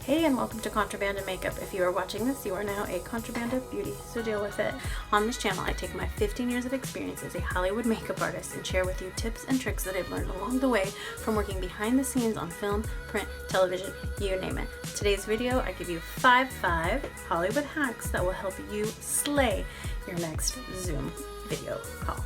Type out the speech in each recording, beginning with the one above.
Hey, and welcome to ContraBandaMakeup. If you are watching this, you are now a Contrabanda beauty, so deal with it. On this channel, I take my 15 years of experience as a Hollywood makeup artist and share with you tips and tricks that I've learned along the way from working behind the scenes on film, print, television, you name it. Today's video, I give you five Hollywood hacks that will help you slay your next Zoom video call.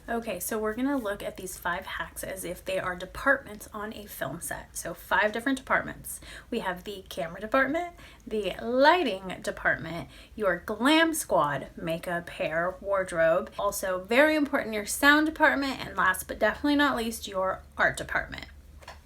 Okay, so we're gonna look at these 5 hacks as if they are departments on a film set. So 5 different departments. We have the camera department, the lighting department, your glam squad, makeup, hair, wardrobe. Also very important, your sound department, and last but definitely not least, your art department.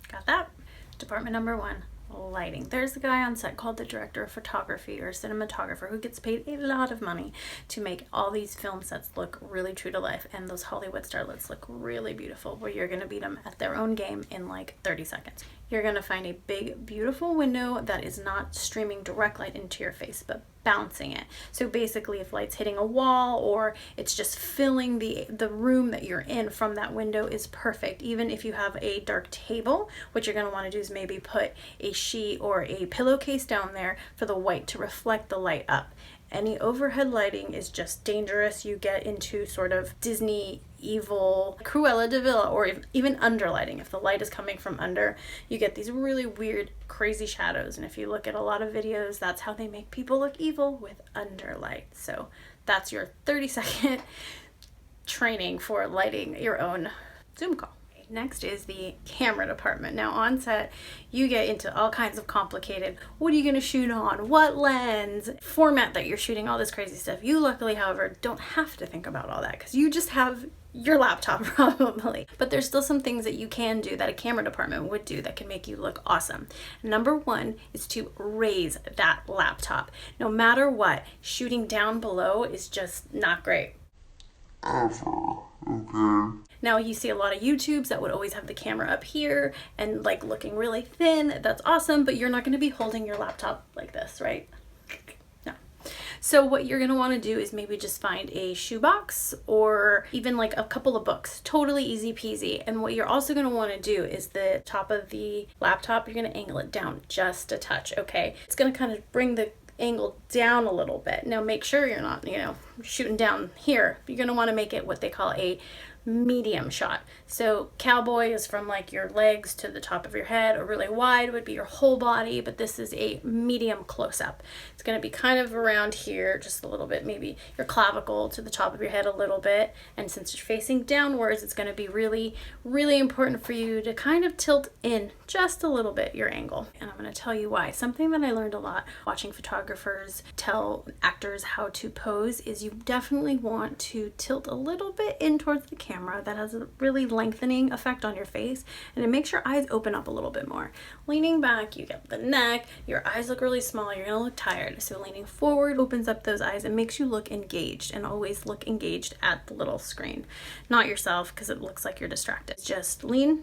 Got that? Department number 1. Lighting. There's a guy on set called the director of photography or cinematographer who gets paid a lot of money to make all these film sets look really true to life and those Hollywood starlets look really beautiful, where you're going to beat them at their own game in like 30 seconds. You're going to find a big beautiful window that is not streaming direct light into your face but bouncing it. So basically if light's hitting a wall or it's just filling the room that you're in from that window is perfect. Even if you have a dark table, what you're going to want to do is maybe put a sheet or a pillowcase down there for the white to reflect the light up. Any overhead lighting is just dangerous. You get into sort of Disney evil Cruella de Vil, or even underlighting. If the light is coming from under, you get these really weird crazy shadows, and if you look at a lot of videos, that's how they make people look evil, with underlight. So that's your 30-second training for lighting your own Zoom call. Next is the camera department. Now on set, you get into all kinds of complicated, what are you gonna shoot on, what lens, format that you're shooting, all this crazy stuff. You luckily, however, don't have to think about all that because you just have your laptop probably. But there's still some things that you can do that a camera department would do that can make you look awesome. Number 1 is to raise that laptop. No matter what, shooting down below is just not great. Okay. Now you see a lot of YouTubes that would always have the camera up here and like looking really thin. That's awesome, but you're not going to be holding your laptop like this, right? No. So what you're going to want to do is maybe just find a shoebox or even like a couple of books. Totally easy peasy. And what you're also going to want to do is the top of the laptop, you're going to angle it down just a touch, okay? It's going to kind of bring the angle down a little bit. Now make sure you're not, shooting down here. You're going to want to make it what they call a medium shot. So cowboy is from like your legs to the top of your head, or really wide would be your whole body, but this is a medium close-up. It's going to be kind of around here just a little bit, maybe your clavicle to the top of your head a little bit, and since you're facing downwards, it's going to be really important for you to kind of tilt in just a little bit your angle. And I'm going to tell you why. Something that I learned a lot watching photographers tell actors how to pose is you definitely want to tilt a little bit in towards the camera. That has a really lengthening effect on your face, and it makes your eyes open up a little bit more. Leaning back, you get the neck, your eyes look really small, you're gonna look tired. So leaning forward opens up those eyes and makes you look engaged, and always look engaged at the little screen, not yourself, because it looks like you're distracted. Just lean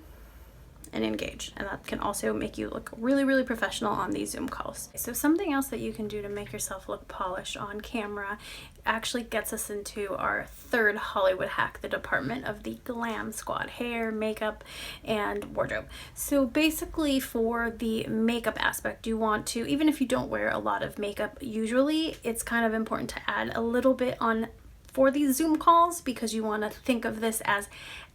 and engage, and that can also make you look really professional on these Zoom calls. So something else that you can do to make yourself look polished on camera actually gets us into our 3rd Hollywood hack, the department of the glam squad: hair, makeup, and wardrobe. So basically for the makeup aspect, you want to, even if you don't wear a lot of makeup usually, it's kind of important to add a little bit on for these Zoom calls, because you want to think of this as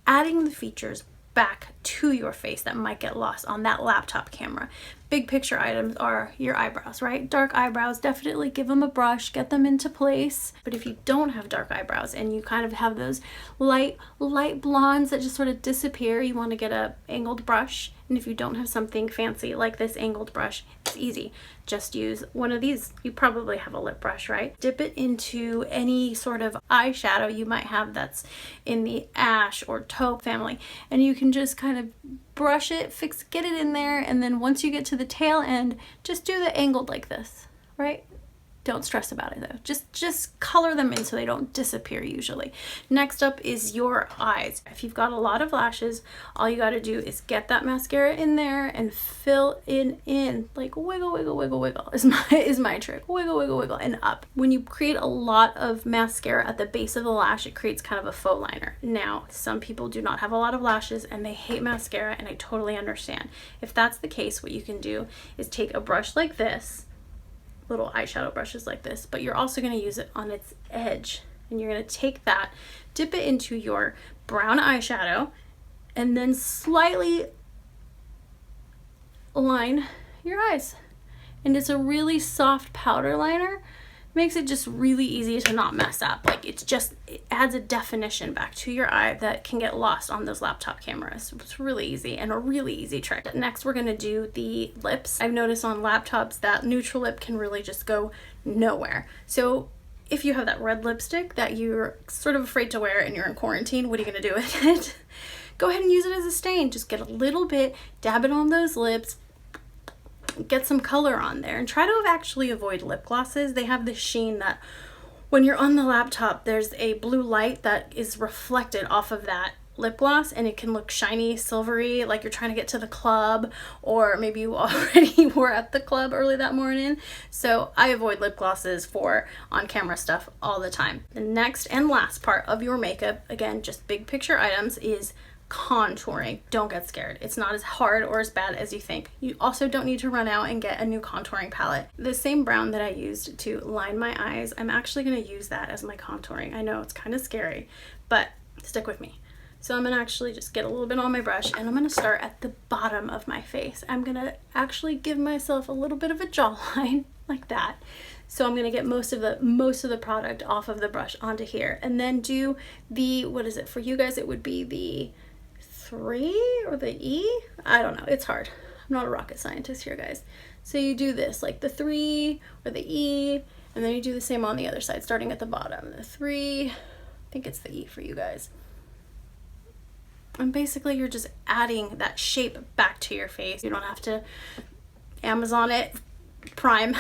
adding the features back to your face that might get lost on that laptop camera. Big picture items are your eyebrows, right? Dark eyebrows, definitely give them a brush, get them into place. But if you don't have dark eyebrows and you kind of have those light blondes that just sort of disappear, you want to get a angled brush. And if you don't have something fancy like this angled brush, it's easy. Just use one of these. You probably have a lip brush, right? Dip it into any sort of eyeshadow you might have that's in the ash or taupe family, and you can just kind of brush it, get it in there, and then once you get to the tail end, just do the angled like this, right? Don't stress about it though. Just color them in so they don't disappear usually. Next up is your eyes. If you've got a lot of lashes, all you got to do is get that mascara in there and fill it in. Like wiggle, wiggle, wiggle, wiggle is my trick. Wiggle, wiggle, wiggle, and up. When you create a lot of mascara at the base of the lash, it creates kind of a faux liner. Now, some people do not have a lot of lashes and they hate mascara, and I totally understand. If that's the case, what you can do is take a brush like this, little eyeshadow brushes like this, but you're also going to use it on its edge, and you're going to take that, dip it into your brown eyeshadow, and then slightly line your eyes. And it's a really soft powder liner, makes it just really easy to not mess up. Like it adds a definition back to your eye that can get lost on those laptop cameras. It's really easy and a really easy trick. Next, we're gonna do the lips. I've noticed on laptops that neutral lip can really just go nowhere. So if you have that red lipstick that you're sort of afraid to wear and you're in quarantine, what are you gonna do with it? Go ahead and use it as a stain. Just get a little bit, dab it on those lips, get some color on there, and try to actually avoid lip glosses. They have this sheen that when you're on the laptop, there's a blue light that is reflected off of that lip gloss, and it can look shiny, silvery, like you're trying to get to the club, or maybe you already were at the club early that morning. So I avoid lip glosses for on-camera stuff all the time. The next and last part of your makeup, again, just big picture items, is contouring. Don't get scared. It's not as hard or as bad as you think. You also don't need to run out and get a new contouring palette. The same brown that I used to line my eyes, I'm actually going to use that as my contouring. I know it's kind of scary, but stick with me. So I'm going to actually just get a little bit on my brush, and I'm going to start at the bottom of my face. I'm going to actually give myself a little bit of a jawline like that. So I'm going to get most of the product off of the brush onto here, and then do the, what is it for you guys? It would be the 3 or the E? I don't know. It's hard. I'm not a rocket scientist here, guys. So you do this, like the 3 or the E, and then you do the same on the other side, starting at the bottom. The 3, I think it's the E for you guys. And basically you're just adding that shape back to your face. You don't have to Amazon it, Prime,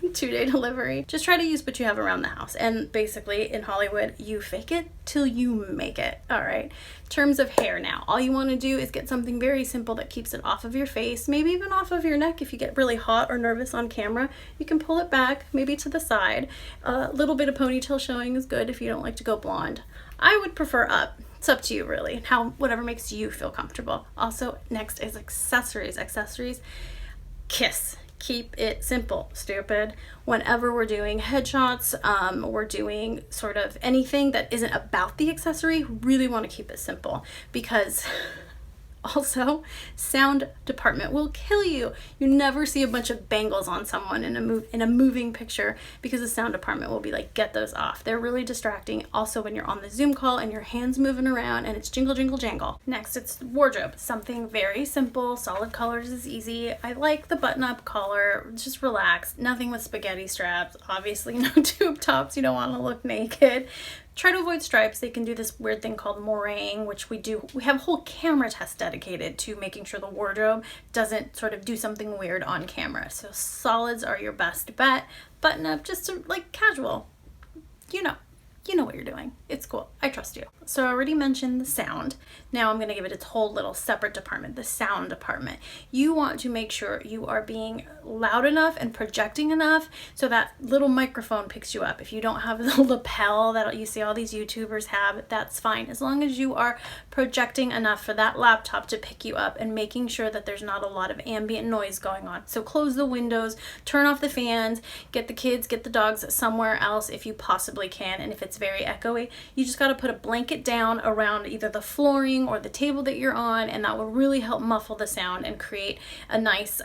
2-day delivery. Just try to use what you have around the house. And basically in Hollywood, you fake it till you make it. All right. In terms of hair now, all you want to do is get something very simple that keeps it off of your face, maybe even off of your neck. If you get really hot or nervous on camera, you can pull it back, maybe to the side. A little bit of ponytail showing is good if you don't like to go blonde. I would prefer up. It's up to you really, whatever makes you feel comfortable. Also, next is accessories. Accessories, kiss. Keep it simple, stupid. Whenever we're doing headshots, we're doing sort of anything that isn't about the accessory, really want to keep it simple, because also sound department will kill you. You never see a bunch of bangles on someone in a moving picture, because the sound department will be like, get those off. They're really distracting. Also when you're on the Zoom call and your hands moving around and it's jingle jingle jangle. Next, it's wardrobe. Something very simple. Solid colors is easy. I like the button up collar. Just relax. Nothing with spaghetti straps. Obviously no tube tops. You don't want to look naked. Try to avoid stripes. They can do this weird thing called meringue, which we do. We have a whole camera test dedicated to making sure the wardrobe doesn't sort of do something weird on camera. So solids are your best bet. Button up, just like casual. You know what you're doing. It's cool. I trust you. So I already mentioned the sound. Now I'm going to give it its whole little separate department, the sound department. You want to make sure you are being loud enough and projecting enough so that little microphone picks you up. If you don't have the lapel that you see all these YouTubers have, that's fine. As long as you are projecting enough for that laptop to pick you up and making sure that there's not a lot of ambient noise going on. So close the windows, turn off the fans, get the kids, get the dogs somewhere else if you possibly can. And if it's very echoey, you just got to put a blanket down around either the flooring or the table that you're on, and that will really help muffle the sound and create a nice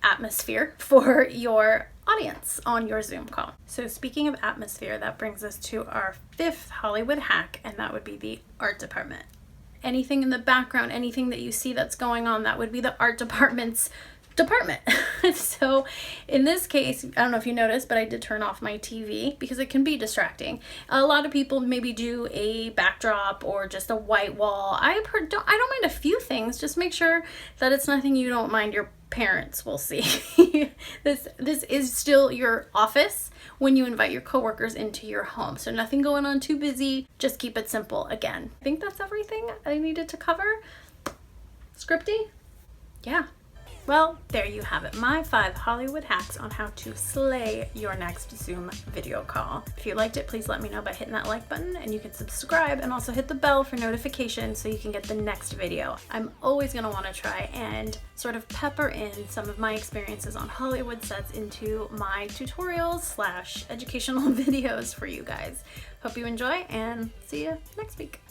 atmosphere for your audience on your Zoom call. So speaking of atmosphere, that brings us to our 5th Hollywood hack, and that would be the art department. Anything in the background, anything that you see that's going on, that would be the art department's department. So in this case, I don't know if you noticed, but I did turn off my TV because it can be distracting. A lot of people maybe do a backdrop or just a white wall. I don't mind a few things. Just make sure that it's nothing you don't mind your parents will see. This is still your office when you invite your coworkers into your home. So nothing going on too busy. Just keep it simple again. I think that's everything I needed to cover. Scripty? Yeah. Well, there you have it. My 5 Hollywood hacks on how to slay your next Zoom video call. If you liked it, please let me know by hitting that like button, and you can subscribe and also hit the bell for notifications so you can get the next video. I'm always going to want to try and sort of pepper in some of my experiences on Hollywood sets into my tutorials / educational videos for you guys. Hope you enjoy, and see you next week.